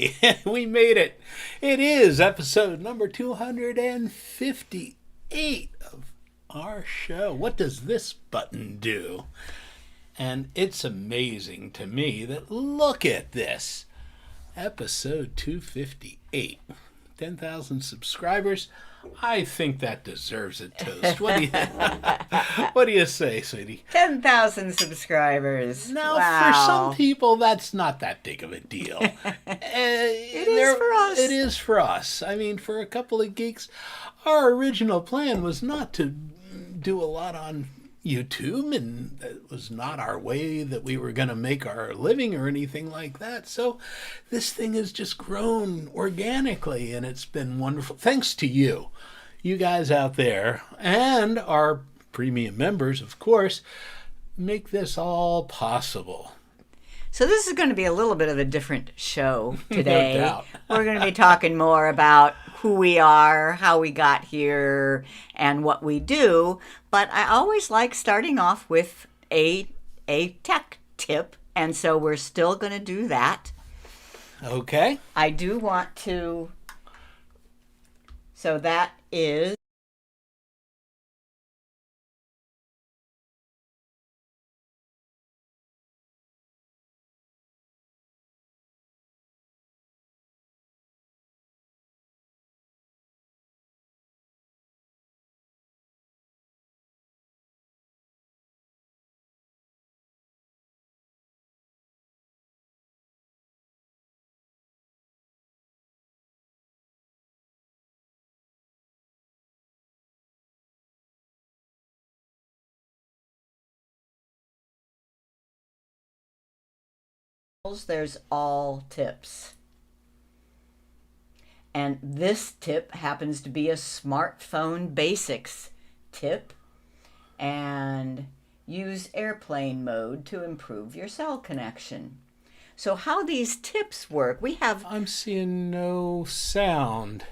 Hey, we made it. It is episode number 258 of our show. What does this button do? And it's amazing to me that look at this. Episode 258. 10,000 subscribers. I think that deserves a toast. What do you say, sweetie? 10,000 subscribers. Now, Wow. for some people, that's not that big of a deal. It is for us. It is for us. I mean, for a couple of geeks, our original plan was not to do a lot on YouTube, and it was not our way that we were going to make our living or anything like that. So this thing has just grown organically, and it's been wonderful. Thanks to you guys out there, and our premium members, of course, make this all possible. So this is going to be a little bit of a different show today. No doubt. We're going to be talking more about who we are, how we got here, and what we do. But I always like starting off with a tech tip, and so we're still going to do that. Okay. I do want to... So that is... There's all tips. And this tip happens to be a smartphone basics tip. And use airplane mode to improve your cell connection. So how these tips work, we have... I'm seeing no sound.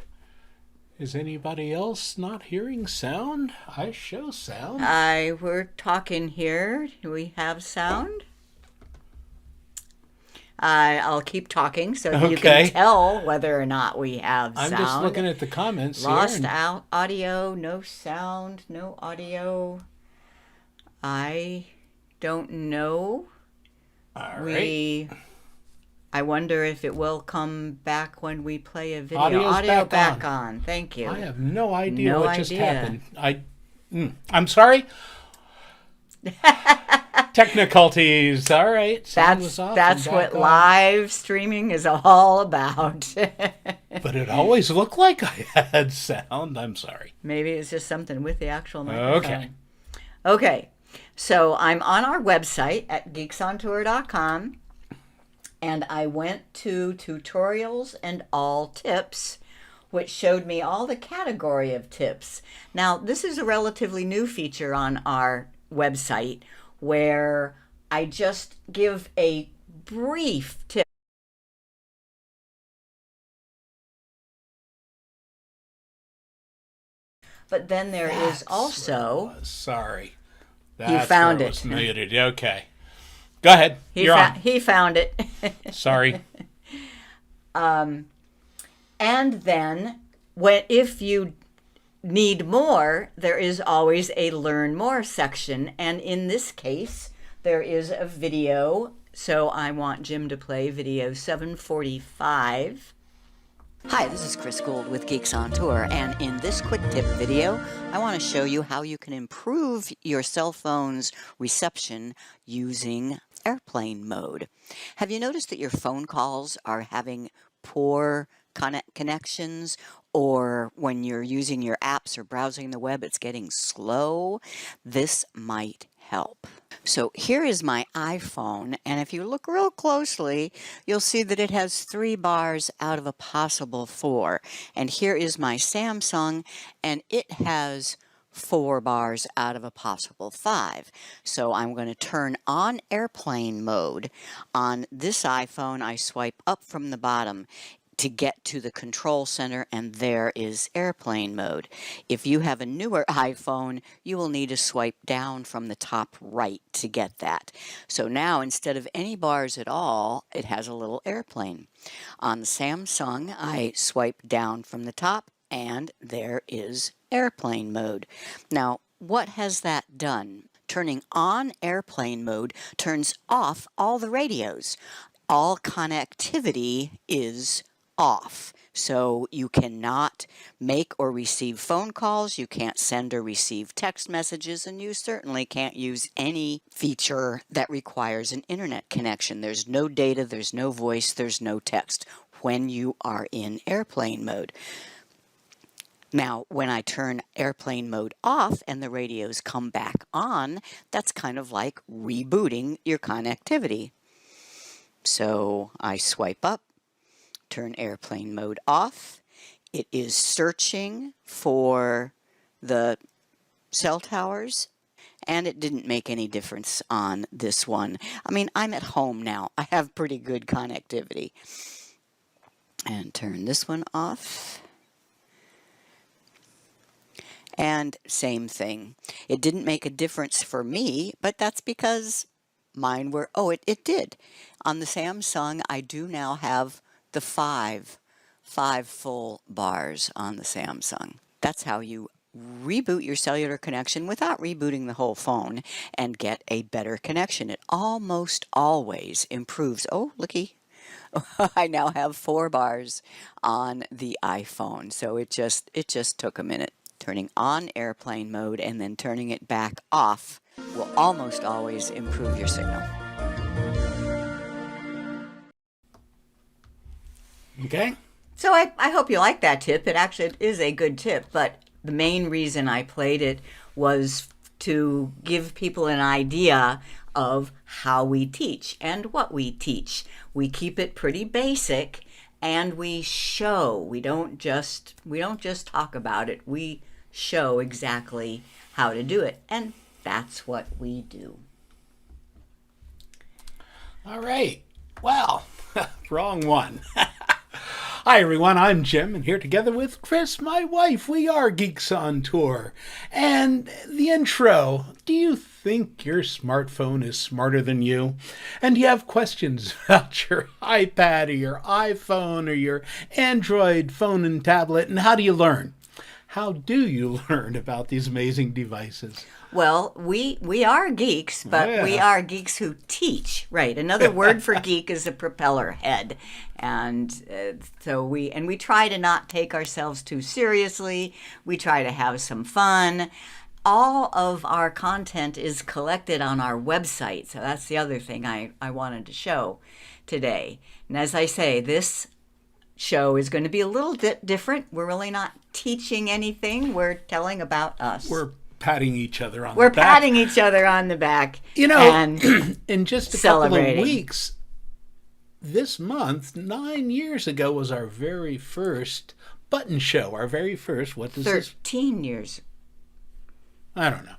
Is anybody else not hearing sound? I show sound. We're talking here. Do we have sound? I'll keep talking so you Okay. can tell whether or not we have I'm sound. just looking at the comments Lost here. out audio, no sound, no audio. I don't know. All right. I wonder if it will come back when we play a video. Audio's Audio back on. Thank you. I have no idea No what just idea. happened. I'm sorry. Technicalities. All right. Sound was off That's and what back on. live streaming is all about. But it always looked like I had sound. I'm sorry. Maybe it's just something with the actual microphone. Okay. Okay. So I'm on our website at geeksontour.com, and I went to tutorials and all tips, which showed me all the category of tips. Now, this is a relatively new feature on our website where I just give a brief tip. But then there is also... Sorry. You found where it. Was muted. Okay. Go ahead. You're on. He found it. Sorry. And then, if you need more, there is always a Learn More section. And in this case, there is a video. So I want Jim to play video 745. Hi, this is Chris Gould with Geeks on Tour, and in this quick tip video, I want to show you how you can improve your cell phone's reception using airplane mode. Have you noticed that your phone calls are having poor connections, or when you're using your apps or browsing the web, it's getting slow? This might help. So here is my iPhone, and if you look real closely, you'll see that it has 3 bars out of a possible 4. And here is my Samsung, and it has 4 bars out of a possible 5. So I'm going to turn on airplane mode. On this iPhone, I swipe up from the bottom to get to the control center, and there is airplane mode. If you have a newer iPhone, you will need to swipe down from the top right to get that. So now, instead of any bars at all, it has a little airplane. On the Samsung, I swipe down from the top, and there is airplane mode. Now, what has that done? Turning on airplane mode turns off all the radios. All connectivity is off. So you cannot make or receive phone calls, you can't send or receive text messages, and you certainly can't use any feature that requires an internet connection. There's no data, there's no voice, there's no text when you are in airplane mode. Now, when I turn airplane mode off and the radios come back on, that's kind of like rebooting your connectivity. So I swipe up, turn airplane mode off. It is searching for the cell towers, and it didn't make any difference on this one. I mean, I'm at home now. I have pretty good connectivity. And turn this one off. And same thing. It didn't make a difference for me, but that's because mine were, it did. On the Samsung, I do now have the five full bars on the Samsung. That's how you reboot your cellular connection without rebooting the whole phone and get a better connection. It almost always improves. Oh, looky. I now have 4 bars on the iPhone, so it just took a minute. Turning on airplane mode and then turning it back off will almost always improve your signal. Okay. So I hope you like that tip. It actually is a good tip, but the main reason I played it was to give people an idea of how we teach and what we teach. We keep it pretty basic, and we show. We don't just talk about it. We show exactly how to do it, and that's what we do. All right. Well, wrong one. Hi, everyone. I'm Jim, and here together with Chris, my wife, we are Geeks on Tour. And the intro, do you think your smartphone is smarter than you? And do you have questions about your iPad or your iPhone or your Android phone and tablet? And how do you learn? How do you learn about these amazing devices? Well, we are geeks, but we are geeks who teach, right? Another word for geek is a propeller head, and so we try to not take ourselves too seriously. We try to have some fun. All of our content is collected on our website, so that's the other thing I wanted to show today. And as I say, this show is going to be a little bit different. We're really not teaching anything. We're telling about us. We're patting each other on the back. We're patting each other on the back. You know, and in just a couple of weeks, this month, 9 years ago, was our very first button show. Our very first, what does 13 years. I don't know.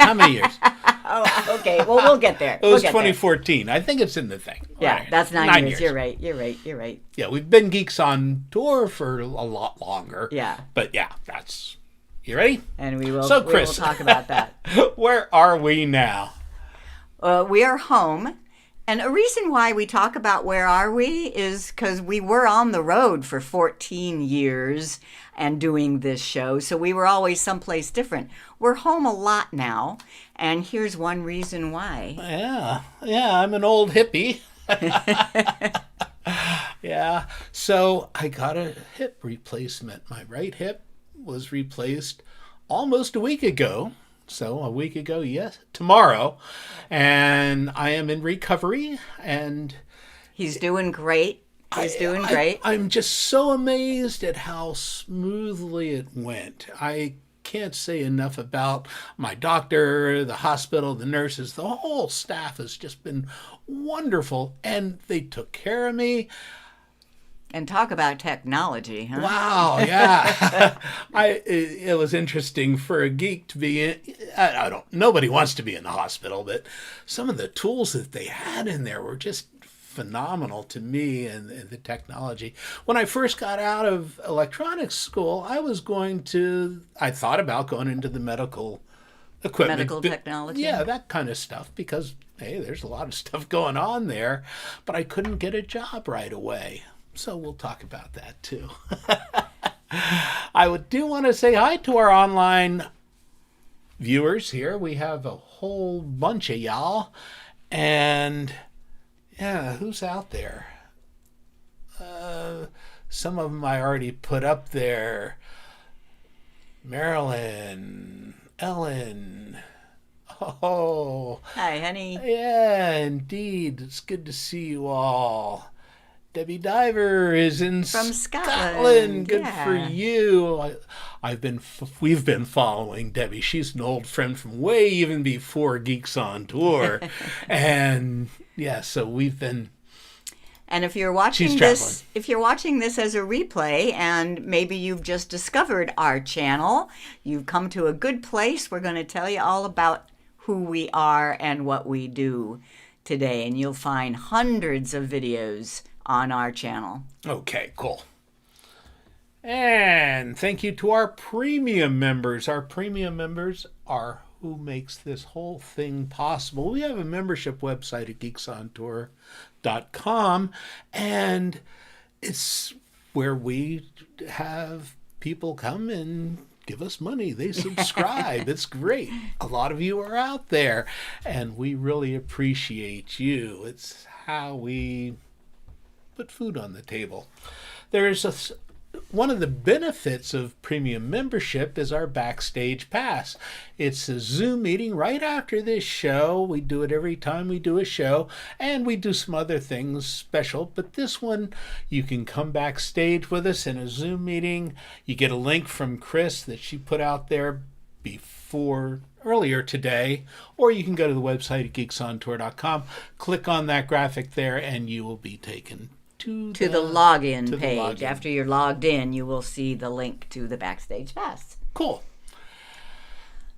How many years? Oh, okay. Well, we'll get there. It was 2014. There. I think it's in the thing. Yeah, right. That's 9 years. You're right. Yeah, we've been Geeks on Tour for a lot longer. Yeah. But yeah, that's... You ready? And we will, so, Chris, we will talk about that. Where are we now? We are home. And a reason why we talk about where are we is because we were on the road for 14 years and doing this show. So we were always someplace different. We're home a lot now. And here's one reason why. Yeah, I'm an old hippie. Yeah, so I got a hip replacement. My right hip was replaced almost a week ago. So a week ago, yes, tomorrow. And I am in recovery, and he's doing great. Doing great. I'm just so amazed at how smoothly it went. I can't say enough about my doctor, the hospital, the nurses. The whole staff has just been wonderful, and they took care of me. And talk about technology, huh? Wow, yeah. It was interesting for a geek to be in. Nobody wants to be in the hospital, but some of the tools that they had in there were just phenomenal to me and the technology. When I first got out of electronics school, I thought about going into the medical equipment. Medical technology. Yeah, that kind of stuff, because, hey, there's a lot of stuff going on there, but I couldn't get a job right away. So we'll talk about that too. I do want to say hi to our online viewers here. We have a whole bunch of y'all. And yeah, who's out there? Some of them I already put up there. Marilyn, Ellen. Oh. Hi, honey. Yeah, indeed. It's good to see you all. Debbie Diver is From Scotland. Scotland. Good Yeah. for you. We've been following Debbie. She's an old friend from way even before Geeks on Tour, and yeah, so we've been. And if you're watching She's this, if you're watching this as a replay, and maybe you've just discovered our channel, you've come to a good place. We're going to tell you all about who we are and what we do today, and you'll find hundreds of videos on our channel. Okay, cool. And thank you to our premium members. Our premium members are who makes this whole thing possible. We have a membership website at geeksontour.com, and it's where we have people come and give us money. They subscribe. It's great. A lot of you are out there, and we really appreciate you. It's how we put food on the table. One of the benefits of premium membership is our backstage pass. It's a Zoom meeting right after this show. We do it every time we do a show, and we do some other things special, but this one you can come backstage with us in a Zoom meeting. You get a link from Chris that she put out there earlier today, or you can go to the website at geeksontour.com, click on that graphic there, and you will be taken to the login page. login. After you're logged in, you will see the link to the Backstage Pass. Cool.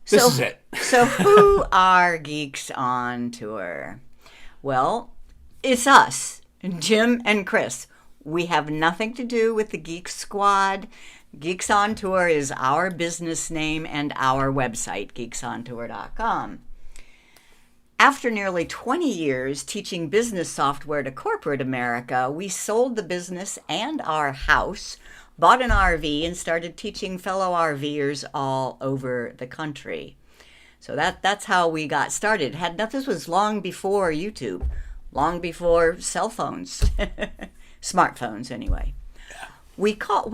This is it. So who are Geeks on Tour? Well, it's us, Jim and Chris. We have nothing to do with the Geek Squad. Geeks on Tour is our business name and our website, geeksontour.com. After nearly 20 years teaching business software to corporate America, we sold the business and our house, bought an RV, and started teaching fellow RVers all over the country. So that's how we got started. This was long before YouTube, long before cell phones, smartphones anyway. We call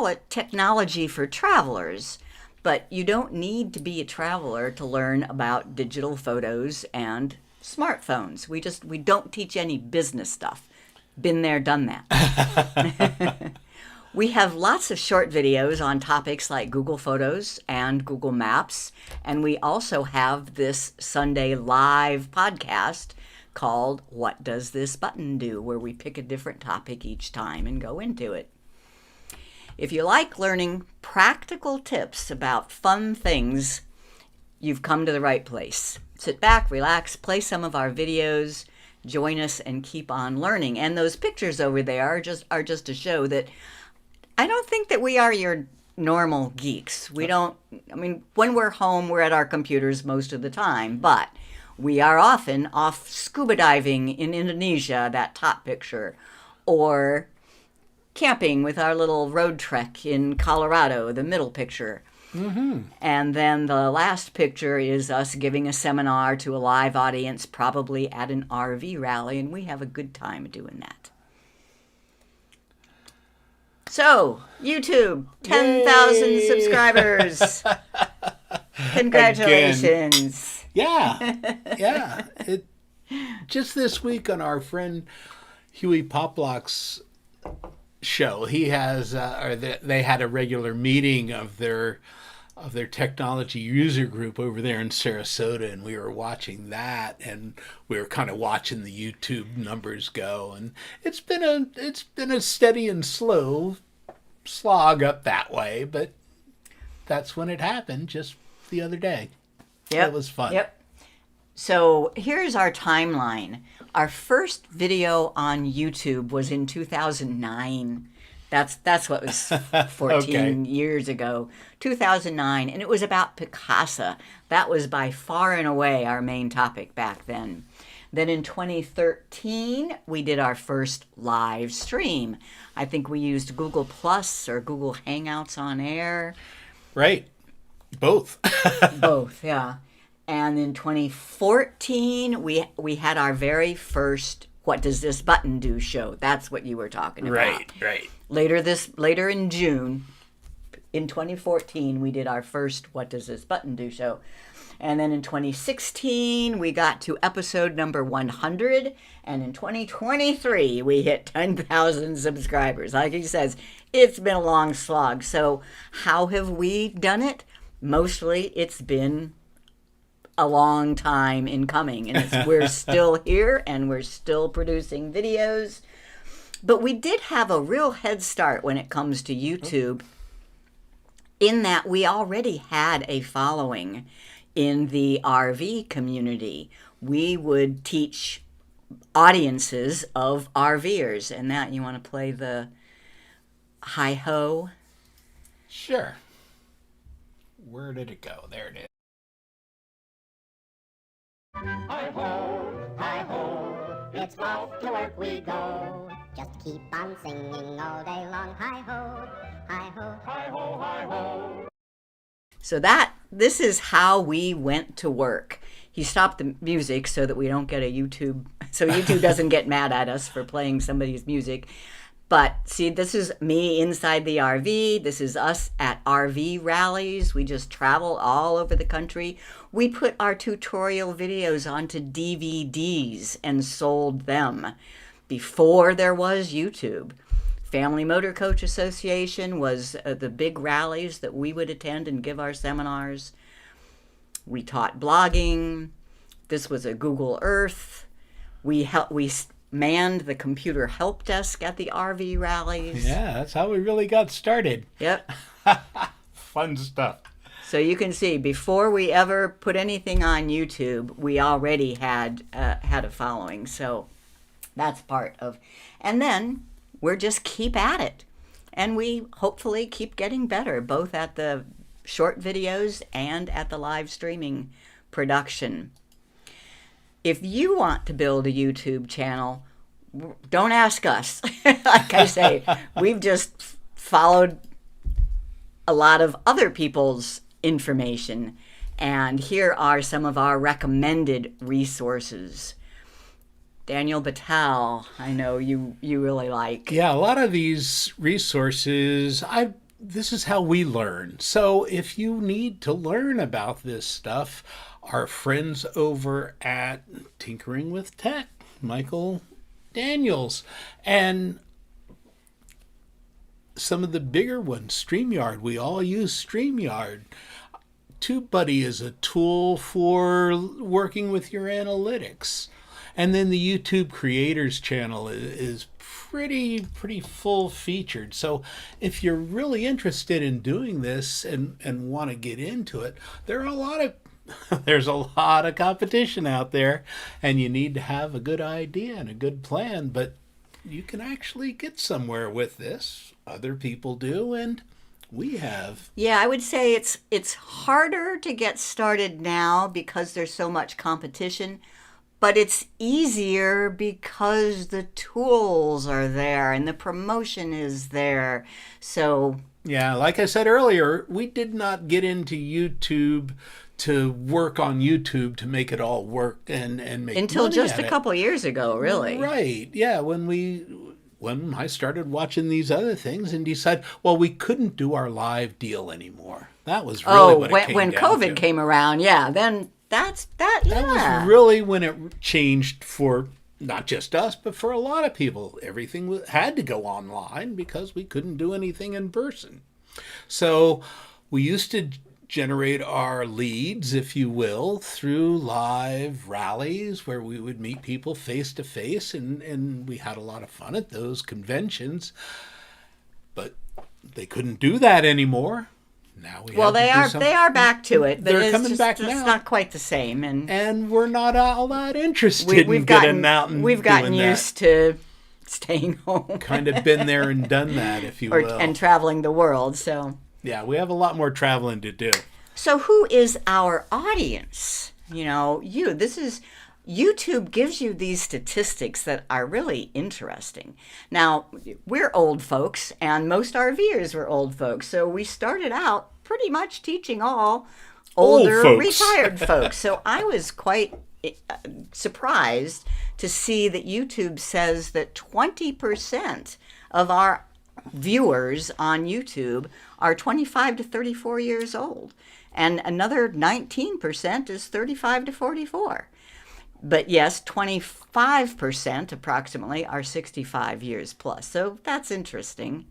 it technology for travelers. But you don't need to be a traveler to learn about digital photos and smartphones. We don't teach any business stuff. Been there, done that. We have lots of short videos on topics like Google Photos and Google Maps. And we also have this Sunday live podcast called What Does This Button Do?, where we pick a different topic each time and go into it. If you like learning practical tips about fun things, you've come to the right place. Sit back, relax, play some of our videos, join us, and keep on learning. And those pictures over there are just to show that I don't think that we are your normal geeks. When we're home, we're at our computers most of the time, but we are often off scuba diving in Indonesia, that top picture, or camping with our little road trek in Colorado, the middle picture. Mm-hmm. And then the last picture is us giving a seminar to a live audience, probably at an RV rally, and we have a good time doing that. So, YouTube, 10,000 subscribers. Congratulations. Yeah. Just this week on our friend Huey Poplock's show, he has they had a regular meeting of their technology user group over there in Sarasota, and we were watching that, and we were kind of watching the YouTube numbers go, and it's been a steady and slow slog up that way, but that's when it happened just the other day. Yep. It was fun. Yep. So here's our timeline. Our first video on YouTube was in 2009. That's what was 14 years ago, 2009, and it was about Picasa. That was by far and away our main topic back then. Then in 2013, we did our first live stream. I think we used Google Plus or Google Hangouts on Air. Right. Both. Both, yeah. And in 2014, we had our very first What Does This Button Do show. That's what you were talking about. Right. Later in June, in 2014, we did our first What Does This Button Do show. And then in 2016, we got to episode number 100. And in 2023, we hit 10,000 subscribers. Like he says, it's been a long slog. So how have we done it? Mostly it's been a long time in coming. And we're still here and we're still producing videos. But we did have a real head start when it comes to YouTube, in that we already had a following in the RV community. We would teach audiences of RVers. And that, you want to play the hi-ho? Sure. Where did it go? There it is. Hi-ho, it's off to work we go. Just keep on singing all day long. Hi-ho, hi-ho, hi-ho, hi-ho. So this is how we went to work. He stopped the music so that we don't get a YouTube, so YouTube doesn't get mad at us for playing somebody's music. But see, this is me inside the RV. This is us at RV rallies. We just travel all over the country. We put our tutorial videos onto DVDs and sold them before there was YouTube. Family Motor Coach Association was the big rallies that we would attend and give our seminars. We taught blogging. This was a Google Earth. We manned the computer help desk at the RV rallies. Yeah, that's how we really got started. Yep. Fun stuff. So you can see, before we ever put anything on YouTube, we already had a following. So that's part of, and then we're just keep at it. And we hopefully keep getting better, both at the short videos and at the live streaming production. If you want to build a YouTube channel, don't ask us. Like I say, we've just followed a lot of other people's information. And here are some of our recommended resources. Daniel Battelle, I know you really like. Yeah, a lot of these resources, this is how we learn. So if you need to learn about this stuff, our friends over at Tinkering with Tech, Michael Daniels, and some of the bigger ones, StreamYard. We all use StreamYard. TubeBuddy is a tool for working with your analytics. And then the YouTube Creators channel is pretty full featured. So if you're really interested in doing this and want to get into it, there's a lot of competition out there, and you need to have a good idea and a good plan, but you can actually get somewhere with this. Other people do, and we have. Yeah, I would say it's harder to get started now because there's so much competition. But it's easier because the tools are there and the promotion is there. So yeah, like I said earlier, we did not get into YouTube to work on YouTube to make it all work and make until money just at a couple years ago, really. Right. Yeah, when I started watching these other things and decided, well, we couldn't do our live deal anymore. That was really what it came when down COVID to. came around, yeah, then that was really when it changed for not just us, but for a lot of people. Everything had to go online because we couldn't do anything in person. So we used to generate our leads, if you will, through live rallies where we would meet people face to face, and we had a lot of fun at those conventions. But they couldn't do that anymore. now we Well, have to do they are back to it. But They're it's coming just, back it's now. not quite the same, and we're not all that interested we've in getting out and we've gotten doing used to staying home. Kind of been there and done that, if you will. And traveling the world. So yeah, we have a lot more traveling to do. So who is our audience? YouTube gives you these statistics that are really interesting. Now, we're old folks, and most RVers were old folks, so we started out pretty much teaching all older, retired folks. So I was quite surprised to see that YouTube says that 20% of our viewers on YouTube are 25 to 34 years old, and another 19% is 35 to 44. But yes, 25% approximately are 65 years plus. So that's interesting.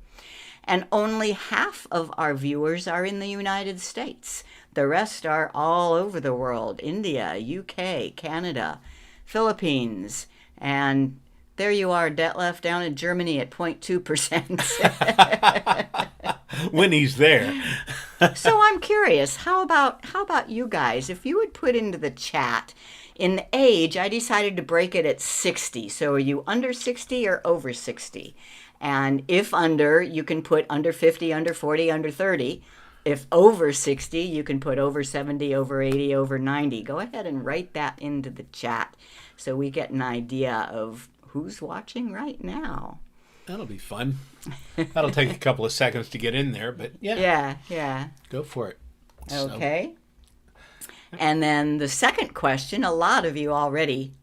And only half of our viewers are in the United States. The rest are all over the world: India, UK, Canada, Philippines, and there you are, Detlef, down in Germany at 0.2%. When he's there. So I'm curious, how about you guys? If you would put into the chat, in the age, I decided to break it at 60. So are you under 60 or over 60? And if under, you can put under 50, under 40, under 30. If over 60, you can put over 70, over 80, over 90. Go ahead and write that into the chat so we get an idea of who's watching right now. That'll be fun. That'll take a couple of seconds to get in there, but yeah. Yeah. Go for it. Okay. And then the second question, a lot of you already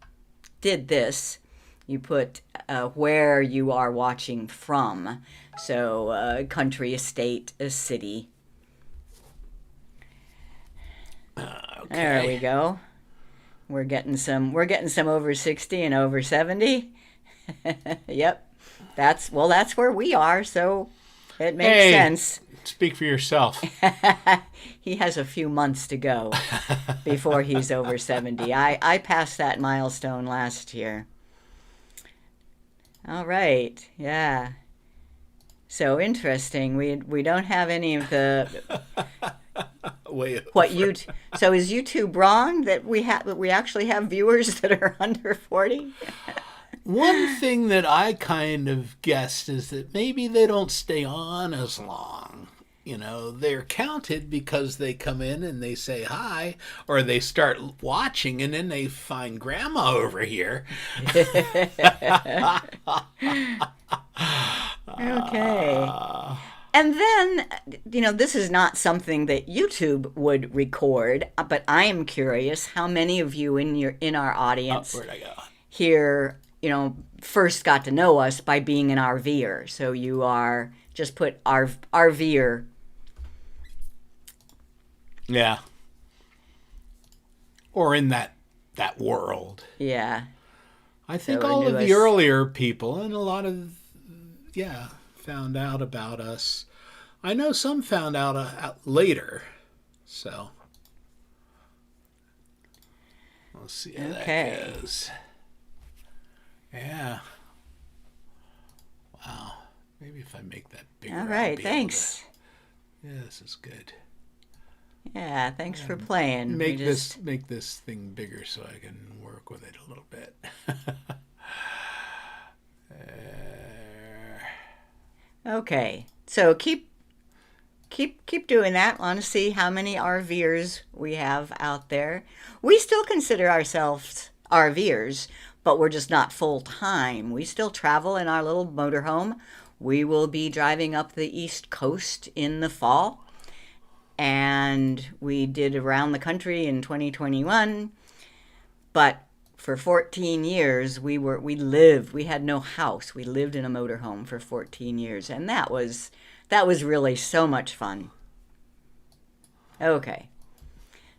did this. You put where you are watching from. So a country, a state, a city. Okay. There we go. We're getting some over 60 and over 70. Yep. That's where we are, so it makes sense. Speak for yourself. He has a few months to go before he's over 70. I passed that milestone last year. All right. Yeah. So interesting. We don't have any of the So is YouTube wrong that we actually have viewers that are under 40? One thing that I kind of guessed is that maybe they don't stay on as long. You know, they're counted because they come in and they say hi, or they start watching and then they find grandma over here. Okay. And then, this is not something that YouTube would record, but I am curious how many of you in our audience Where'd I go? here, first got to know us by being an RVer. So you are, just put RVer. Yeah. Or in that world. Yeah. I think So all of knew the us. earlier people and a lot of, found out about us. I know some found out later. So we'll see how that goes. Yeah. Wow. Maybe if I make that bigger. All right. Thanks. Yeah, this is good. Yeah. Thanks for playing. Make this thing bigger so I can work with it a little bit. Okay. So keep doing that. Want to see how many RVers we have out there. We still consider ourselves RVers, but we're just not full time. We still travel in our little motorhome. We will be driving up the East Coast in the fall. And we did around the country in 2021. But for 14 years, we had no house. We lived in a motorhome for 14 years. And that was really so much fun. Okay.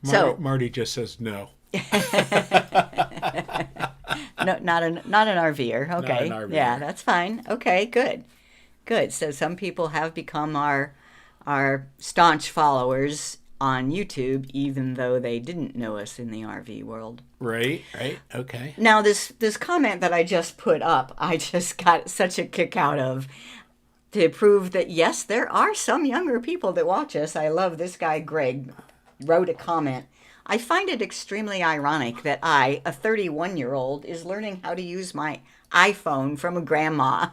Marty just says no. No, not an RVer. Okay. Not an RVer. Yeah, that's fine. Okay, good. So some people have become our staunch followers on YouTube, even though they didn't know us in the RV world. Right. Okay. Now, this comment that I just put up, I just got such a kick out of. to prove that, yes, there are some younger people that watch us. I love this guy, Greg, wrote a comment. I find it extremely ironic that I, a 31-year-old, is learning how to use my iPhone from a grandma.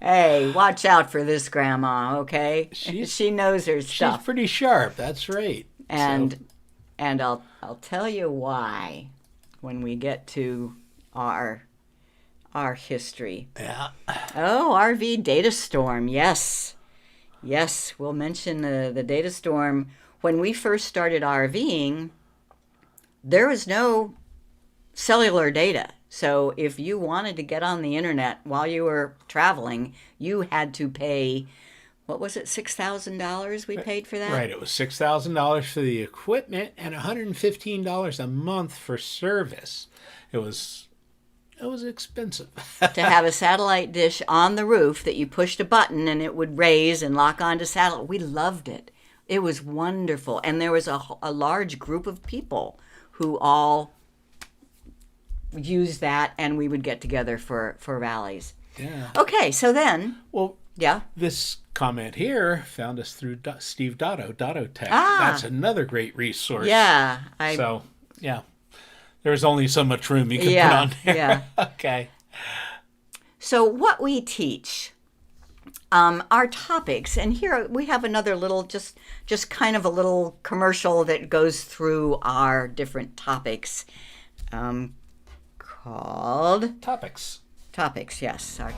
Hey, watch out for this grandma, okay? She knows her stuff. She's pretty sharp. That's right. And I'll tell you why when we get to our history. Yeah. Oh, RV data storm. Yes. Yes, we'll mention the data storm. When we first started RVing, there was no cellular data. So if you wanted to get on the internet while you were traveling, you had to pay, what was it, $6,000 we paid for that? Right. It was $6,000 for the equipment and $115 a month for service. It was expensive. To have a satellite dish on the roof that you pushed a button and it would raise and lock onto satellite. We loved it. It was wonderful. And there was a large group of people who all used that, and we would get together for rallies. Yeah. Okay, so then... Well, yeah. This comment here found us through Steve Dotto, Dotto Tech. Ah. That's another great resource. Yeah. So, yeah. There's only so much room you can put on there. Yeah. Okay. So what we teach, our topics, and here we have another little, just kind of a little commercial that goes through our different topics, called... Topics. Topics, yes. Sorry.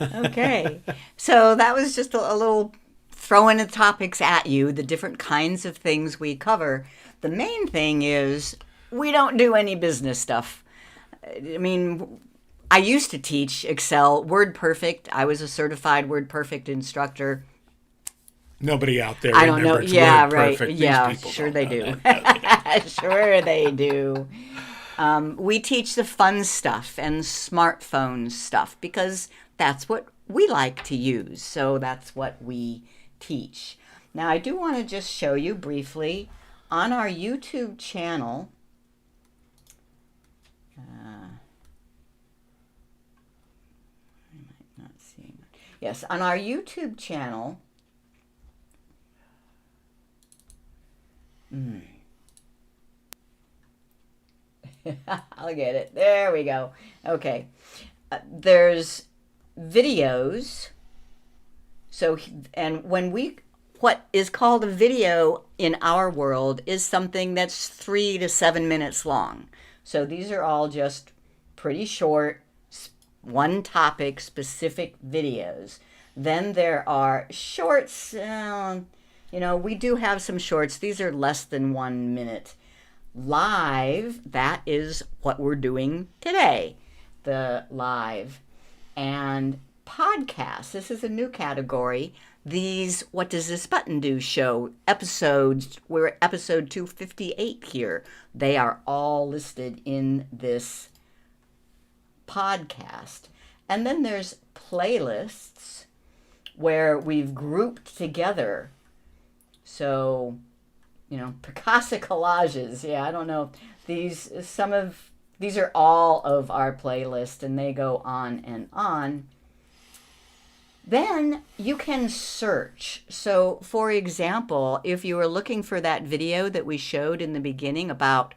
Okay, so that was just a little throwing the topics at you, the different kinds of things we cover. The main thing is we don't do any business stuff. I mean, I used to teach Excel, WordPerfect. I was a certified WordPerfect instructor. Nobody out there I don't know. remembers Yeah, WordPerfect. right. These Yeah, people sure don't they know do. that. Sure they do. We teach the fun stuff and smartphone stuff because that's what we like to use. So that's what we teach. Now, I do want to just show you briefly on our YouTube channel. I might not see. Yes, on our YouTube channel. I'll get it. There we go. Okay. There's videos. So, and what is called a video in our world is something that's 3 to 7 minutes long. So these are all just pretty short, one topic specific videos. Then there are shorts. We do have some shorts. These are less than 1 minute. Live, that is what we're doing today, the live. And podcasts, this is a new category. These What Does This Button Do show episodes, we're at episode 258 here. They are all listed in this podcast. And then there's playlists where we've grouped together. So, Picasso collages. Yeah, I don't know. These are all of our playlists, and they go on and on. Then you can search. So, for example, if you were looking for that video that we showed in the beginning about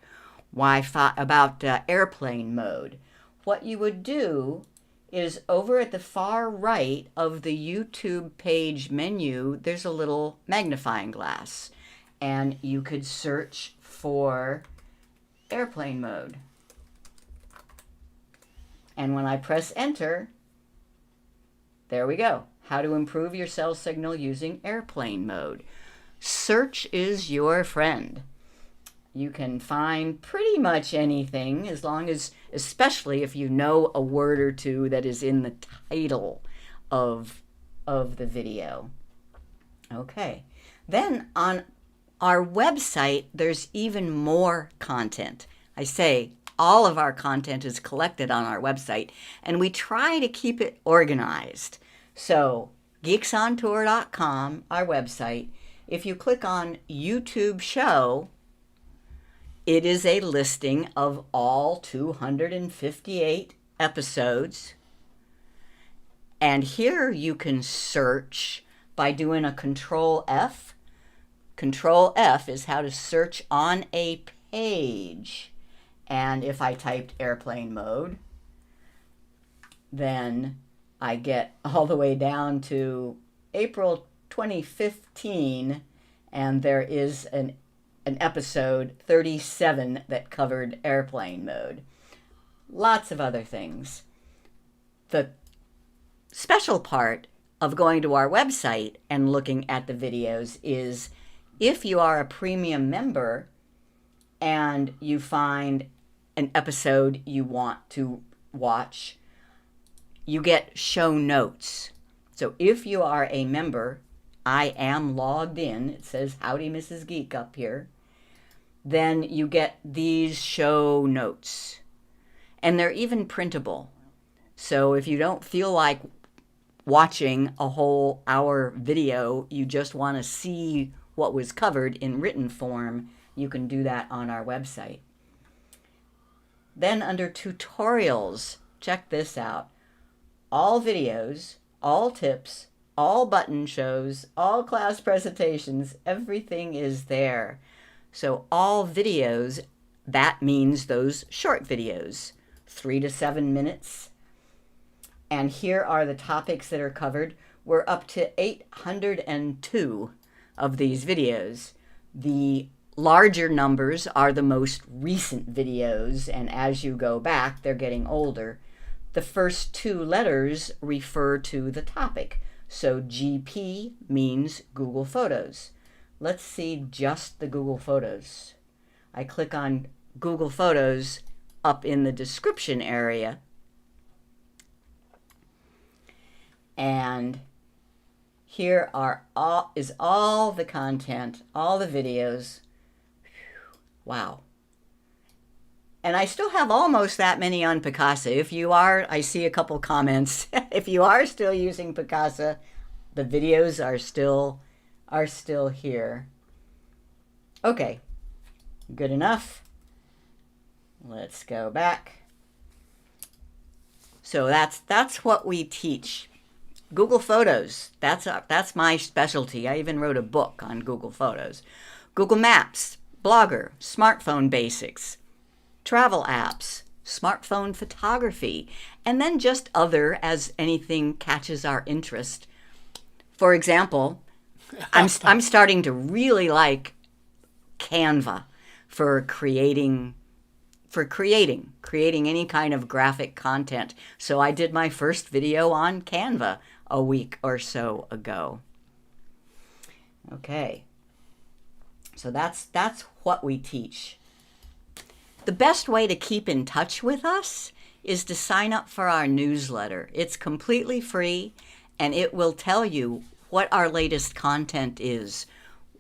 Wi-Fi, about airplane mode, what you would do is over at the far right of the YouTube page menu, there's a little magnifying glass, and you could search for airplane mode. And when I press enter, there we go. How to improve your cell signal using airplane mode. Search is your friend. You can find pretty much anything as long as, especially if you know a word or two that is in the title of the video. Okay. Then on our website, there's even more content. I say all of our content is collected on our website, and we try to keep it organized. So, geeksontour.com, our website, if you click on YouTube show, it is a listing of all 258 episodes. And here you can search by doing a Control F. Control F is how to search on a page. And if I typed airplane mode, then I get all the way down to April 2015, and there is an episode 37 that covered airplane mode. Lots of other things. The special part of going to our website and looking at the videos is if you are a premium member and you find an episode you want to watch, you get show notes. So if you are a member, I am logged in, it says Howdy Mrs. Geek up here, then you get these show notes. And they're even printable. So if you don't feel like watching a whole hour video, you just want to see what was covered in written form, you can do that on our website. Then under tutorials, check this out. All videos, all tips, all button shows, all class presentations, everything is there. So all videos, that means those short videos, 3 to 7 minutes. And here are the topics that are covered. We're up to 802 of these videos. The larger numbers are the most recent videos, and as you go back, they're getting older. The first 2 letters refer to the topic. So GP means Google Photos. Let's see just the Google Photos. I click on Google Photos up in the description area. And here is all the content, all the videos. Wow. And I still have almost that many on Picasa. If you are, I see a couple comments. If you are still using Picasa, the videos are still here. Okay, good enough. Let's go back. So that's what we teach. Google Photos, that's my specialty. I even wrote a book on Google Photos. Google Maps, Blogger, smartphone basics, travel apps, smartphone photography, and then just other as anything catches our interest. For example, I'm starting to really like Canva for creating any kind of graphic content. So I did my first video on Canva a week or so ago. Okay. So that's what we teach. The best way to keep in touch with us is to sign up for our newsletter. It's completely free, and it will tell you what our latest content is,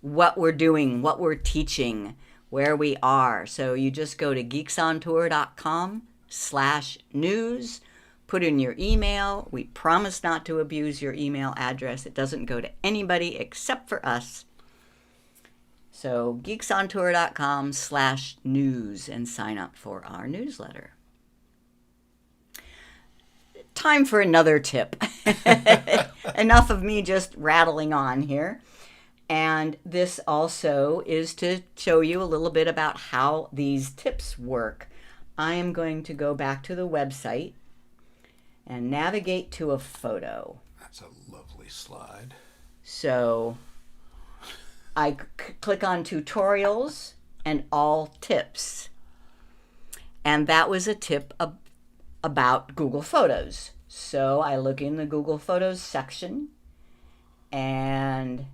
what we're doing, what we're teaching, where we are. So you just go to geeksontour.com/news, put in your email. We promise not to abuse your email address. It doesn't go to anybody except for us. So geeksontour.com/news and sign up for our newsletter. time for another tip. Enough of me just rattling on here. And this also is to show you a little bit about how these tips work. I am going to go back to the website and navigate to a photo. That's a lovely slide. So I click on tutorials and all tips. And that was a tip about Google Photos. So I look in the Google Photos section and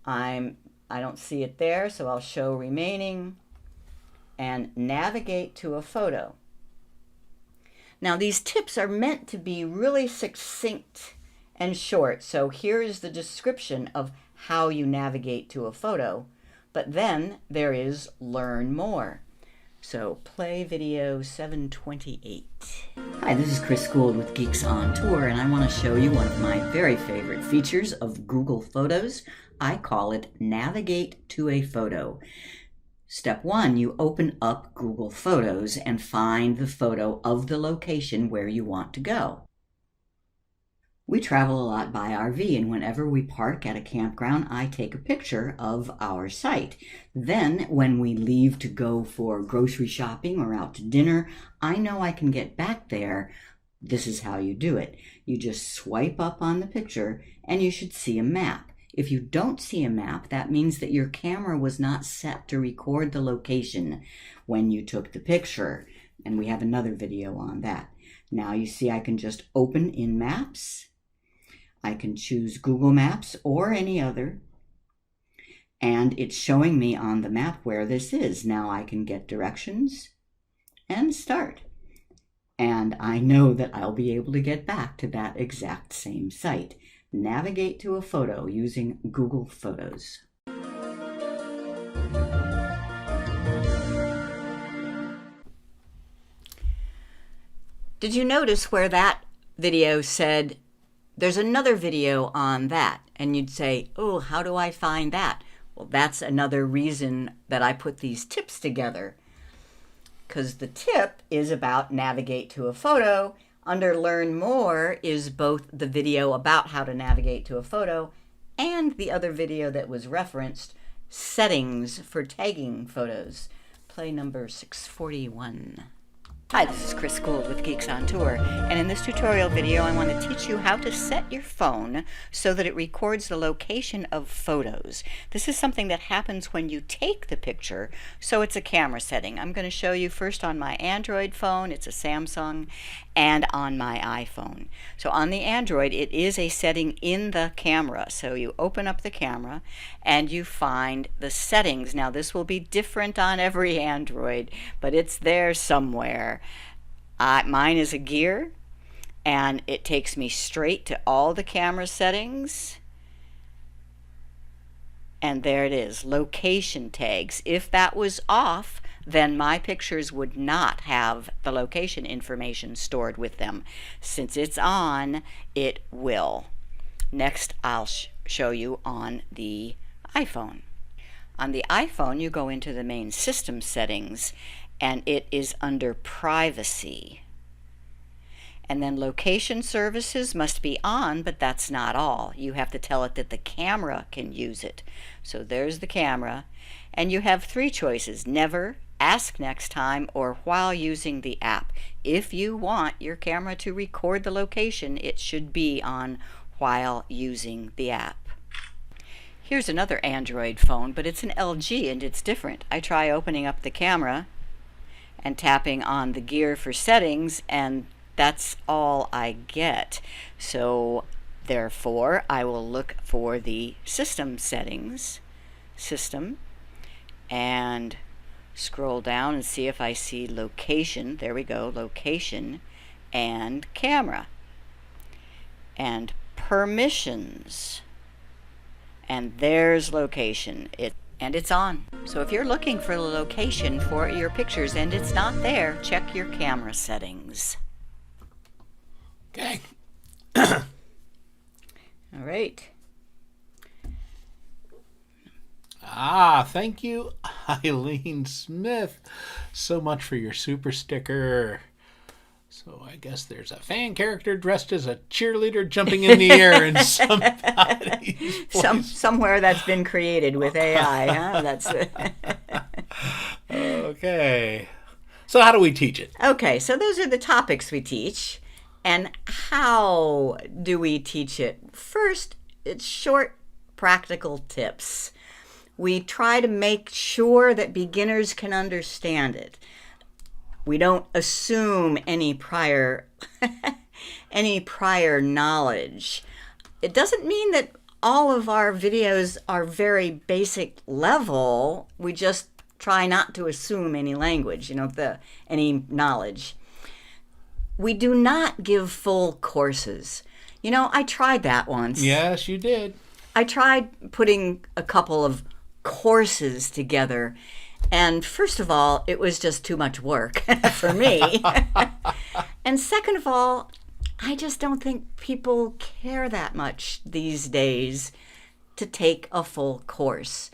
I don't see it there, so I'll show remaining and navigate to a photo. Now these tips are meant to be really succinct and short, so here is the description of how you navigate to a photo, but then there is learn more. So play video 728. Hi, this is Chris Gould with Geeks on Tour, and I want to show you one of my very favorite features of Google Photos. I call it Navigate to a Photo. Step 1, you open up Google Photos and find the photo of the location where you want to go. We travel a lot by RV, and whenever we park at a campground, I take a picture of our site. Then, when we leave to go for grocery shopping or out to dinner, I know I can get back there. This is how you do it. You just swipe up on the picture, and you should see a map. If you don't see a map, that means that your camera was not set to record the location when you took the picture. And we have another video on that. Now you see I can just open in Maps. I can choose Google Maps or any other. And it's showing me on the map where this is. Now I can get directions and start. And I know that I'll be able to get back to that exact same site. Navigate to a photo using Google Photos. Did you notice where that video said, there's another video on that? And you'd say, oh, how do I find that? Well, that's another reason that I put these tips together. Because the tip is about navigate to a photo. Under Learn More is both the video about how to navigate to a photo and the other video that was referenced, settings for tagging photos. Play number 641. Hi, this is Chris Gould with Geeks on Tour, and in this tutorial video I want to teach you how to set your phone so that it records the location of photos. This is something that happens when you take the picture, so it's a camera setting. I'm going to show you first on my Android phone, it's a Samsung, and on my iPhone. So on the Android, it is a setting in the camera. So you open up the camera and you find the settings. Now this will be different on every Android, but it's there somewhere. Mine is a gear, and it takes me straight to all the camera settings. And there it is, location tags. If that was off, then my pictures would not have the location information stored with them. Since it's on, it will. Next, I'll show you on the iPhone. On the iPhone, you go into the main system settings, and it is under privacy. And then location services must be on, but that's not all. You have to tell it that the camera can use it. So there's the camera, and you have 3 choices: never, ask next time, or while using the app. If you want your camera to record the location, it should be on while using the app. Here's another Android phone, but it's an LG and it's different. I try opening up the camera and tapping on the gear for settings, and that's all I get. So therefore, I will look for the system settings, system, and scroll down and see if I see location. There we go, location and camera. And permissions. And there's location. And it's on. So if you're looking for the location for your pictures and it's not there, check your camera settings. Okay. All right. Thank you, Eileen Smith, so much for your super sticker. So I guess there's a fan character dressed as a cheerleader jumping in the air in somebody's place. Somewhere that's been created with AI, huh? That's Okay. So how do we teach it? Okay, so those are the topics we teach. And how do we teach it? First, it's short, practical tips. We try to make sure that beginners can understand it. We don't assume any prior knowledge. It doesn't mean that all of our videos are very basic level. We just try not to assume any language, any knowledge. We do not give full courses. I tried that once. Yes, you did. I tried putting a couple of courses together. And first of all, it was just too much work for me. And second of all, I just don't think people care that much these days to take a full course.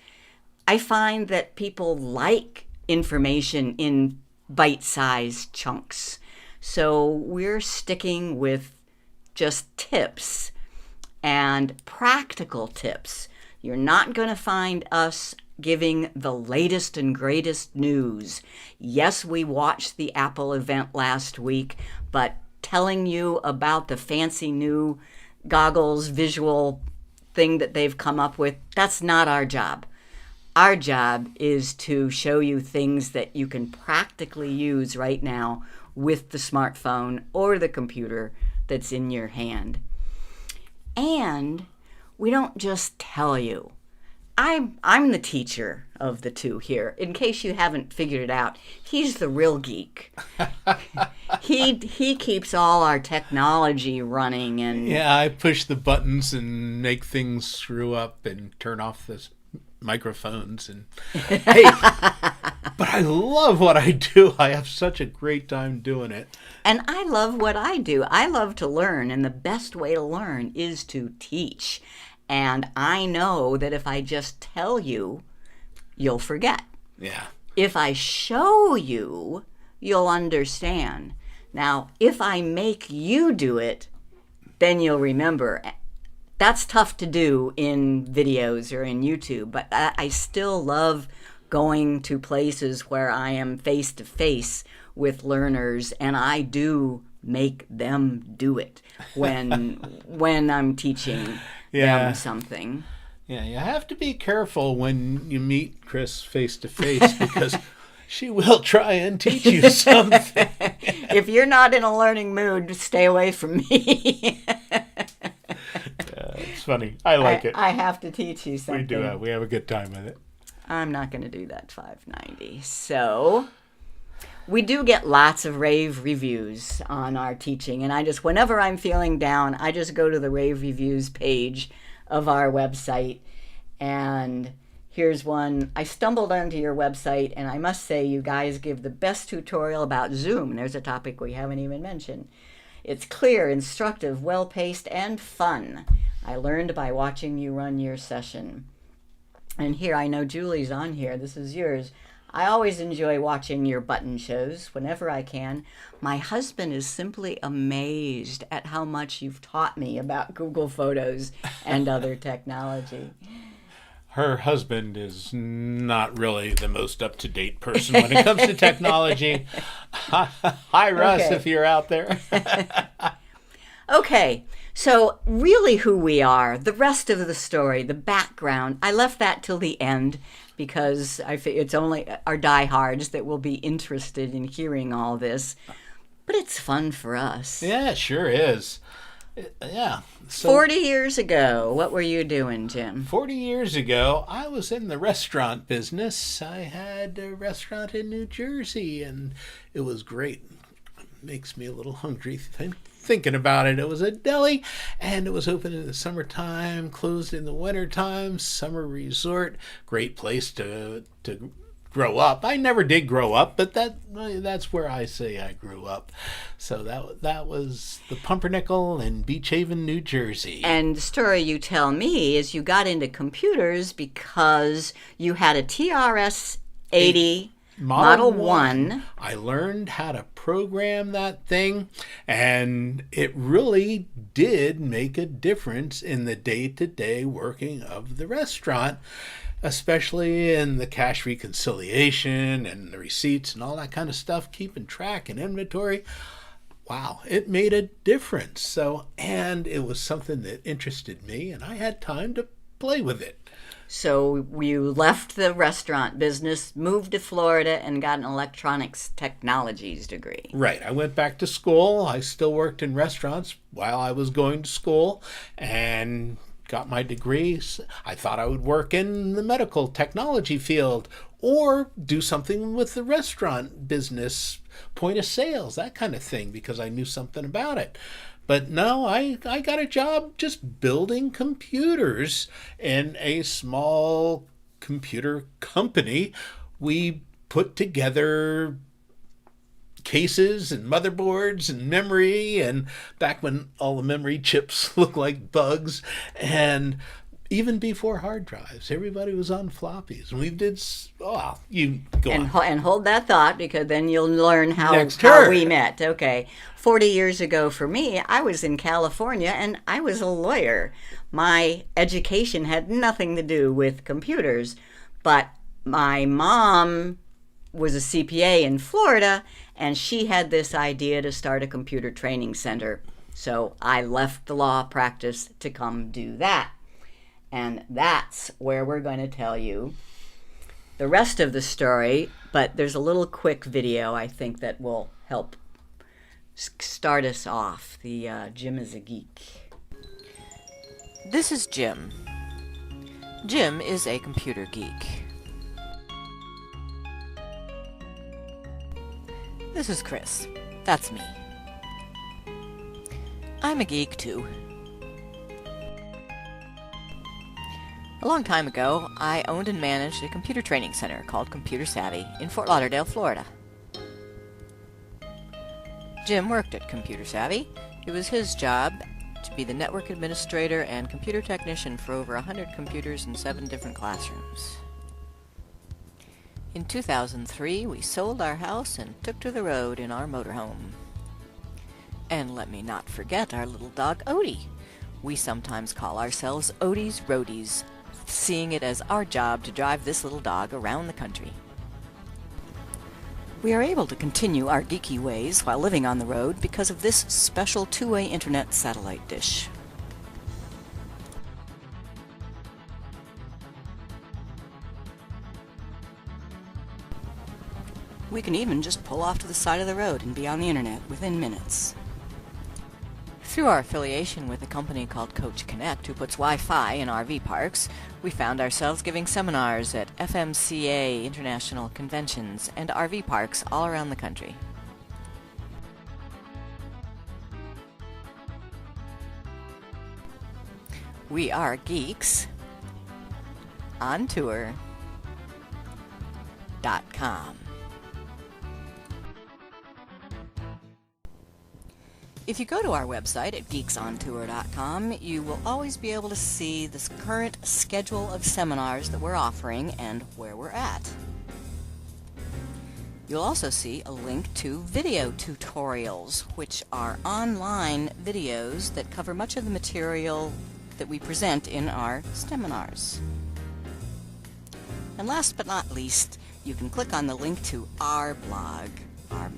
I find that people like information in bite-sized chunks. So we're sticking with just tips and practical tips. You're not going to find us giving the latest and greatest news. Yes, we watched the Apple event last week, but telling you about the fancy new goggles visual thing that they've come up with, that's not our job. Our job is to show you things that you can practically use right now with the smartphone or the computer that's in your hand. And we don't just tell you. I'm the teacher of the two here. In case you haven't figured it out, he's the real geek. He keeps all our technology running and Yeah, I push the buttons and make things screw up and turn off the microphones and hey, but I love what I do. I have such a great time doing it. And I love what I do. I love to learn, and the best way to learn is to teach. And I know that if I just tell you, you'll forget. Yeah. If I show you, you'll understand. Now, if I make you do it, then you'll remember. That's tough to do in videos or in YouTube, but I still love going to places where I am face to face with learners, and I do make them do it when I'm teaching them something. Yeah, you have to be careful when you meet Chris face to face because she will try and teach you something. If you're not in a learning mood, stay away from me. It's funny. I like it. I have to teach you something. We do. We have a good time with it. I'm not going to do that 590. So we do get lots of rave reviews on our teaching. And whenever I'm feeling down, I just go to the rave reviews page of our website. And here's one. I stumbled onto your website, and I must say you guys give the best tutorial about Zoom. There's a topic we haven't even mentioned. It's clear, instructive, well-paced, and fun. I learned by watching you run your session. And here, I know Julie's on here. This is yours. I always enjoy watching your button shows whenever I can. My husband is simply amazed at how much you've taught me about Google Photos and other technology. Her husband is not really the most up-to-date person when it comes to technology. Hi, Russ, Okay. if you're out there. Okay, so really who we are, the rest of the story, the background, I left that till the end because it's only our diehards that will be interested in hearing all this. But it's fun for us. Yeah, it sure is. Yeah. So 40 years ago, what were you doing, Jim? 40 years ago, I was in the restaurant business. I had a restaurant in New Jersey, and it was great. It makes me a little hungry thinking about it. It was a deli, and it was open in the summertime, closed in the wintertime, summer resort. Great place to grow up. I never did grow up, but that's where I say I grew up. So that was the Pumpernickel in Beach Haven, New Jersey. And the story you tell me is you got into computers because you had a TRS-80 Model 1. I learned how to program that thing, and it really did make a difference in the day-to-day working of the restaurant, especially in the cash reconciliation and the receipts and all that kind of stuff, keeping track and inventory. Wow, it made a difference. So, and it was something that interested me, and I had time to play with it. So you left the restaurant business, moved to Florida, and got an electronics technologies degree. Right. I went back to school. I still worked in restaurants while I was going to school and got my degree. I thought I would work in the medical technology field or do something with the restaurant business, point of sales, that kind of thing, because I knew something about it. But no, I got a job just building computers in a small computer company. We put together cases and motherboards and memory, and back when all the memory chips looked like bugs, and even before hard drives, everybody was on floppies. And we did, you go on. And hold that thought, because then you'll learn how we met. Okay. 40 years ago for me, I was in California and I was a lawyer. My education had nothing to do with computers, but my mom was a CPA in Florida, and she had this idea to start a computer training center. So I left the law practice to come do that. And that's where we're going to tell you the rest of the story, but there's a little quick video I think that will help start us off. The Jim is a Geek. This is Jim. Jim is a computer geek. This is Chris. That's me. I'm a geek too. A long time ago, I owned and managed a computer training center called Computer Savvy in Fort Lauderdale, Florida. Jim worked at Computer Savvy. It was his job to be the network administrator and computer technician for over 100 computers in 7 different classrooms. In 2003, we sold our house and took to the road in our motorhome. And let me not forget our little dog Odie. We sometimes call ourselves Odie's Roadies, seeing it as our job to drive this little dog around the country. We are able to continue our geeky ways while living on the road because of this special two-way internet satellite dish. We can even just pull off to the side of the road and be on the internet within minutes. Through our affiliation with a company called Coach Connect, who puts Wi-Fi in RV parks, we found ourselves giving seminars at FMCA international conventions and RV parks all around the country. We are geeks on tour.com. If you go to our website at geeksontour.com, you will always be able to see this current schedule of seminars that we're offering and where we're at. You'll also see a link to video tutorials, which are online videos that cover much of the material that we present in our seminars. And last but not least, you can click on the link to our blog,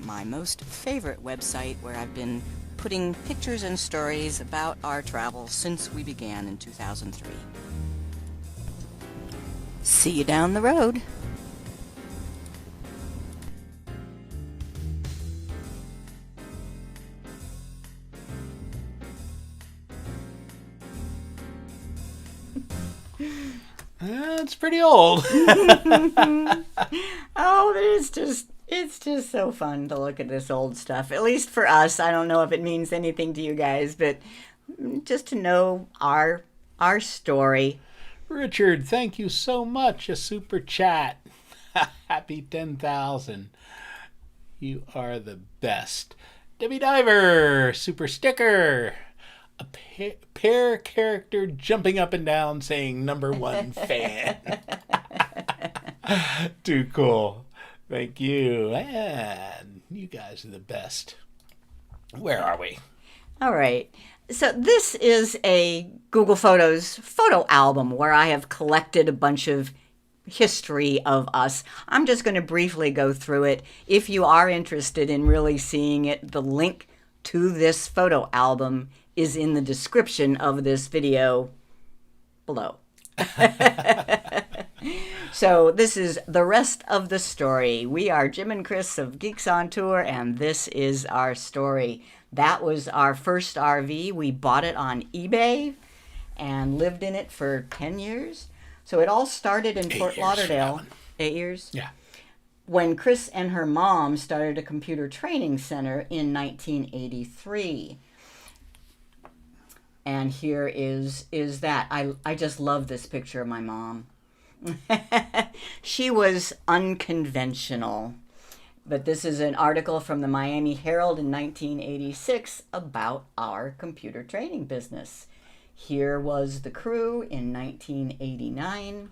my most favorite website, where I've been putting pictures and stories about our travels since we began in 2003. See you down the road. It's pretty old. Oh, it's just so fun to look at this old stuff. At least for us. I don't know if it means anything to you guys, but just to know our story. Richard, thank you so much. A super chat. Happy 10,000. You are the best. Debbie Diver, super sticker. A pair character jumping up and down saying #1 fan. Too cool. Thank you. And you guys are the best. Where are we? All right. So this is a Google Photos photo album where I have collected a bunch of history of us. I'm just going to briefly go through it. If you are interested in really seeing it, the link to this photo album is in the description of this video below. So this is the rest of the story. We are Jim and Chris of Geeks on Tour, and this is our story. That was our first RV. We bought it on eBay and lived in it for 10 years. So it all started in Fort Lauderdale. 8 years? Yeah. When Chris and her mom started a computer training center in 1983. And here is that. I just love this picture of my mom. She was unconventional. But this is an article from the Miami Herald in 1986 about our computer training business. Here was the crew in 1989.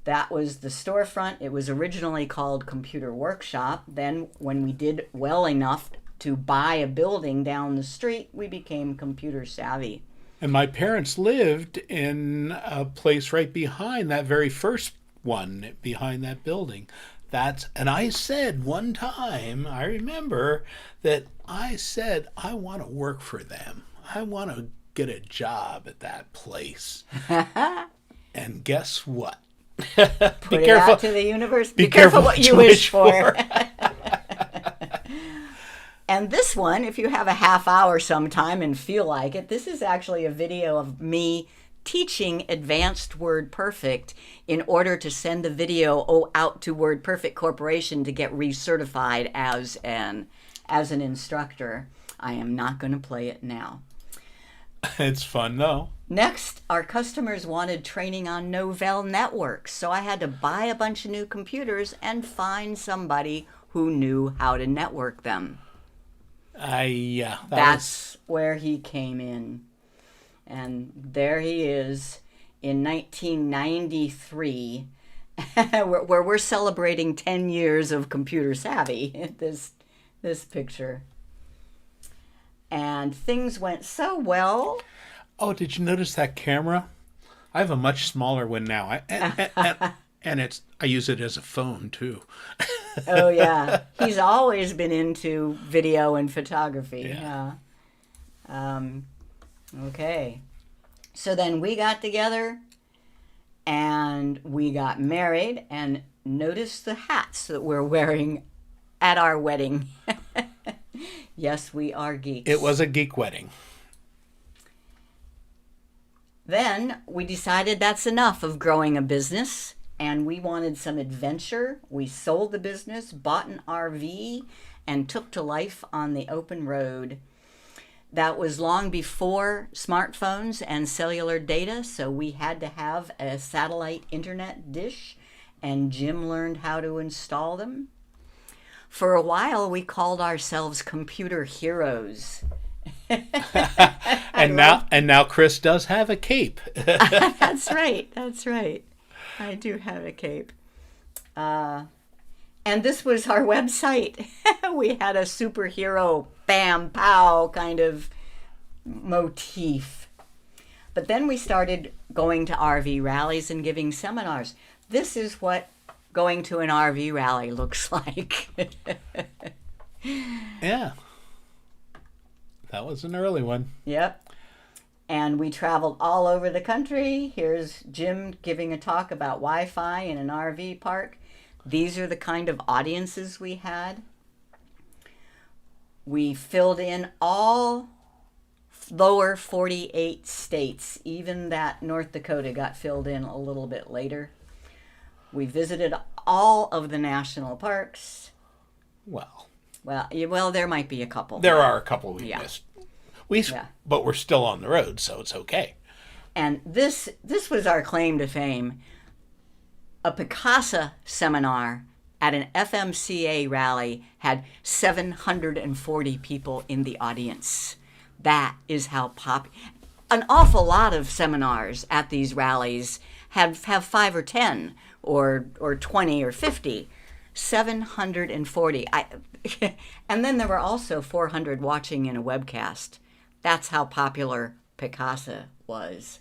That was the storefront. It was originally called Computer Workshop. Then when we did well enough to buy a building down the street, we became Computer Savvy. And my parents lived in a place right behind that very first one, behind that building. And I said one time, I remember that I said, I want to work for them. I want to get a job at that place. And guess what? Put it out to the universe. Be careful what you wish for. And this one, if you have a half hour sometime and feel like it, this is actually a video of me teaching Advanced WordPerfect in order to send the video out to WordPerfect Corporation to get recertified as an instructor. I am not going to play it now. It's fun, though. Next, our customers wanted training on Novell networks, so I had to buy a bunch of new computers and find somebody who knew how to network them. That's where he came in. And there he is in 1993, where we're celebrating 10 years of Computer Savvy, this picture. And things went so well. Oh, did you notice that camera? I have a much smaller one now. And I use it as a phone, too. Oh, yeah. He's always been into video and photography. Yeah. Okay. So then we got together and we got married, and notice the hats that we're wearing at our wedding. Yes, we are geeks. It was a geek wedding. Then we decided that's enough of growing a business, and we wanted some adventure. We sold the business, bought an RV, and took to life on the open road. That was long before smartphones and cellular data, so we had to have a satellite internet dish, and Jim learned how to install them. For a while, we called ourselves Computer Heroes. And now Chris does have a cape. That's right. I do have a cape. And this was our website. We had a superhero bam pow kind of motif. But then we started going to RV rallies and giving seminars. This is what going to an RV rally looks like. Yeah. That was an early one. Yep. And we traveled all over the country. Here's Jim giving a talk about Wi-Fi in an RV park. These are the kind of audiences we had. We filled in all lower 48 states. Even that North Dakota got filled in a little bit later. We visited all of the national parks. Well, there might be a couple. There are a couple we missed. But we're still on the road, so it's okay. And this was our claim to fame. A Picasa seminar at an FMCA rally had 740 people in the audience. That is how an awful lot of seminars at these rallies have 5 or 10 or 20 or 50. 740. And then there were also 400 watching in a webcast. That's how popular Picasa was,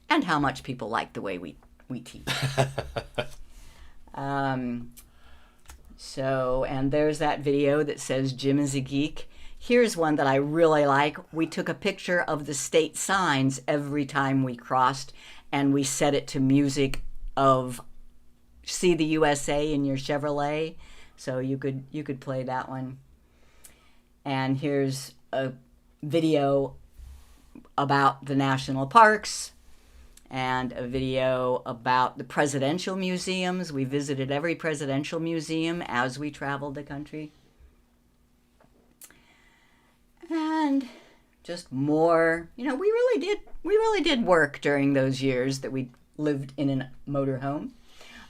and how much people like the way we teach. So, and there's that video that says Jim is a geek. Here's one that I really like. We took a picture of the state signs every time we crossed, and we set it to music of See the USA in your Chevrolet. So you could play that one. And here's a video about the national parks, and a video about the presidential museums. We visited every presidential museum as we traveled the country. And just more, we really did work during those years that we lived in a motorhome.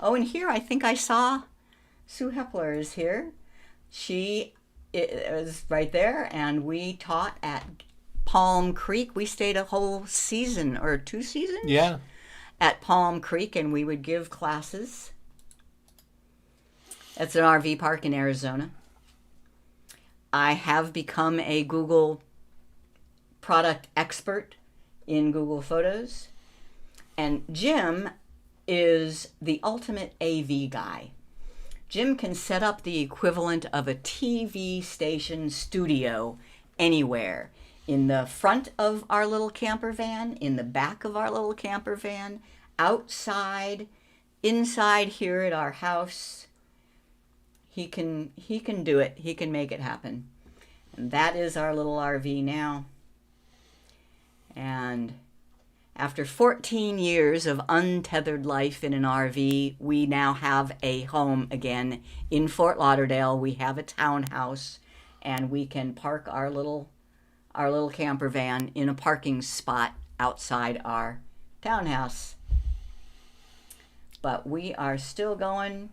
Oh, and here I think I saw Sue Hepler is here. She is right there, and we taught at Palm Creek. We stayed a whole season or 2 seasons. Yeah. At Palm Creek, and we would give classes. It's an RV park in Arizona. I have become a Google product expert in Google Photos. And Jim is the ultimate AV guy. Jim can set up the equivalent of a TV station studio anywhere. In the front of our little camper van, in the back of our little camper van, outside, inside here at our house. He can do it. He can make it happen. And that is our little RV now. And after 14 years of untethered life in an RV, we now have a home again in Fort Lauderdale. We have a townhouse, and we can park our little camper van in a parking spot outside our townhouse. But we are still going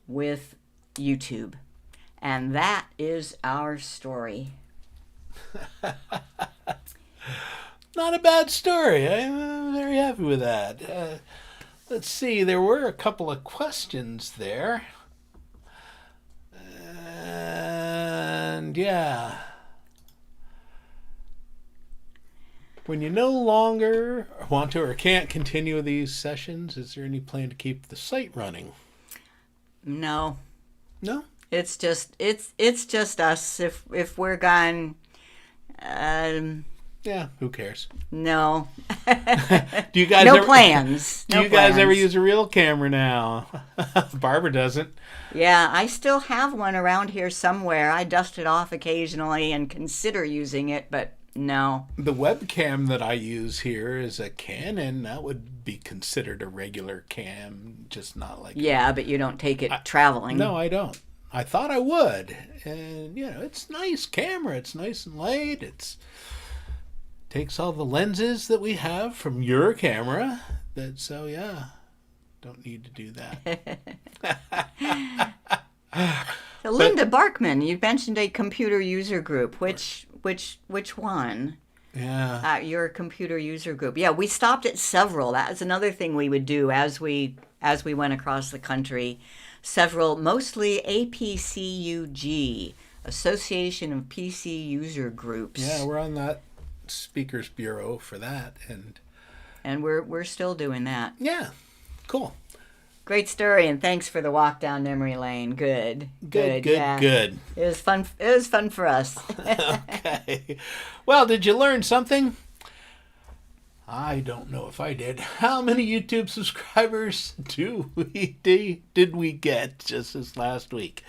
with YouTube. And that is our story. Not a bad story. I'm very happy with that. Let's see, there were a couple of questions there. And yeah. When you no longer want to or can't continue these sessions, is there any plan to keep the site running? No. No? It's just us. If we're gone, Yeah, who cares? no. Do you guys No ever, plans. Do No you guys ever plans. use a real camera now? Barbara doesn't. Yeah, I still have one around here somewhere. I dust it off occasionally and consider using it, but no. The webcam that I use here is a Canon. That would be considered a regular cam, just not like... Yeah, but you don't take it traveling. No, I don't. I thought I would. And, it's nice camera. It's nice and light. It takes all the lenses that we have from your camera. So, yeah, don't need to do that. So Linda Barkman, you mentioned a computer user group. Which one? Yeah. Your computer user group. Yeah, we stopped at several. That was another thing we would do as we went across the country. Several, mostly APCUG, Association of PC User Groups. Yeah, we're on that speakers bureau for that, and we're still doing that. yeah, cool. Great story, and thanks for the walk down memory lane. Good. Good. It was fun. It was fun for us. Okay. Well, did you learn something? I don't know if I did. How many YouTube subscribers did we get just this last week?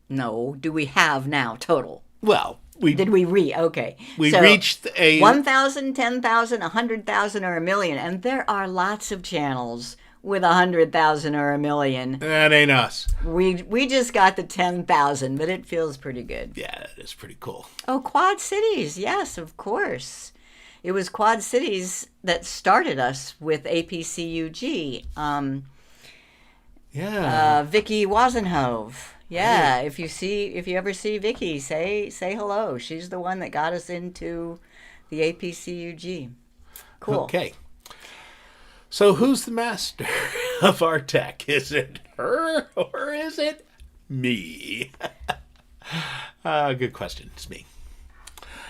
No, do we have now total? Well, Okay. We So, reached a 1,000, 10,000, 100,000, or 1,000,000, and there are lots of channels with 100,000 or 1,000,000. That ain't us. We just got the 10,000, but it feels pretty good. Yeah, that is pretty cool. Oh, Quad Cities, yes, of course. It was Quad Cities that started us with APCUG. Yeah. Vicky Wazenhove. Yeah, if you ever see Vicky, say hello. She's the one that got us into the APCUG. Cool. Okay. So who's the master of our tech? Is it her or is it me? Good question. It's me.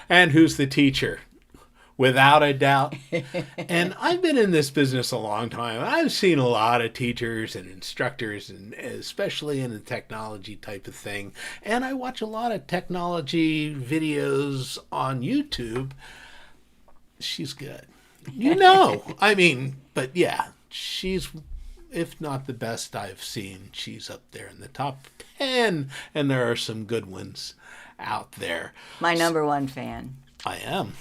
And who's the teacher? Without a doubt. And I've been in this business a long time. I've seen a lot of teachers and instructors, and especially in the technology type of thing. And I watch a lot of technology videos on YouTube. She's good. I mean, but yeah, she's, if not the best I've seen, she's up there in the top 10. And there are some good ones out there. My number one fan. I am.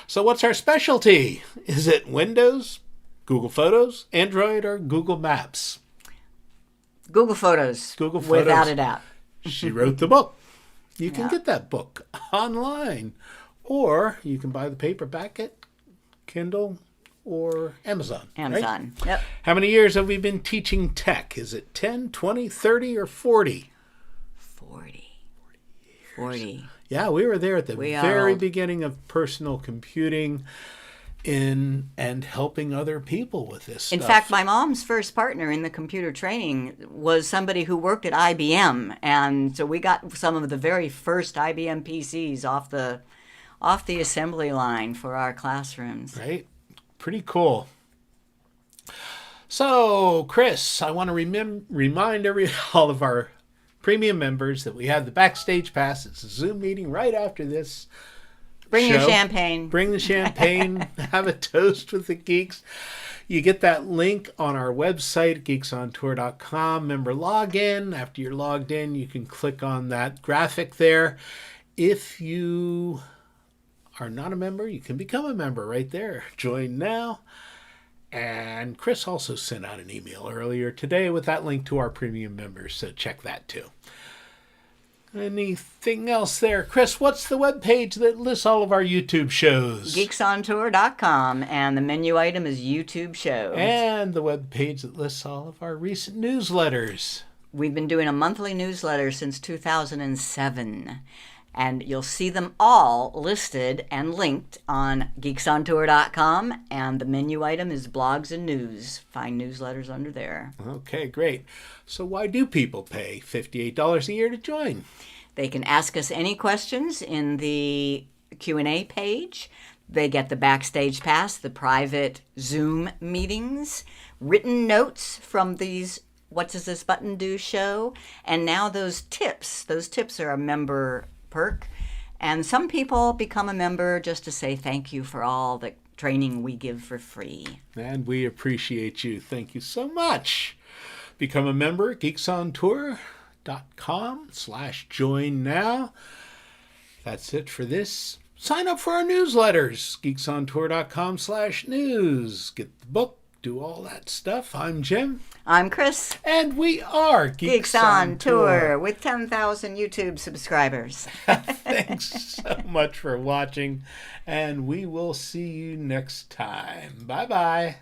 So what's our specialty? Is it Windows, Google Photos, Android, or Google Maps? Google Photos. Google Photos. Without a doubt. She wrote the book. You can get that book online, or you can buy the paperback at Kindle or Amazon. Amazon. Right? Yep. How many years have we been teaching tech? Is it 10, 20, 30, or 40? 40. Yeah, we were there at the We are very old. beginning of personal computing and helping other people with this stuff. In fact, my mom's first partner in the computer training was somebody who worked at IBM, and so we got some of the very first IBM PCs off the assembly line for our classrooms. Right? Pretty cool. So, Chris, I want to remind all of our premium members that we have the backstage pass. It's a Zoom meeting right after this. Bring your show. champagne. Bring the champagne. Have a toast with the geeks. You get that link on our website, geeksontour.com. Member login. After you're logged in, you can click on that graphic there. If you are not a member, you can become a member right there. Join now. And Chris also sent out an email earlier today with that link to our premium members, so check that too. Anything else there? Chris, what's the webpage that lists all of our YouTube shows? Geeksontour.com, and the menu item is YouTube shows. And the webpage that lists all of our recent newsletters. We've been doing a monthly newsletter since 2007. And you'll see them all listed and linked on geeksontour.com. And the menu item is blogs and news. Find newsletters under there. Okay, great. So why do people pay $58 a year to join? They can ask us any questions in the Q&A page. They get the backstage pass, the private Zoom meetings, written notes from these What Does This Button Do show, and now those tips. Those tips are a member perk, and some people become a member just to say thank you for all the training we give for free. And we appreciate you. Thank you so much. Become a member at geeksontour.com/join now. That's it for this. Sign up for our newsletters, geeksontour.com/news. Get the book, do all that stuff. I'm Jim. I'm Chris. And we are Geeks on Tour with 10,000 YouTube subscribers. Thanks so much for watching, and we will see you next time. Bye-bye.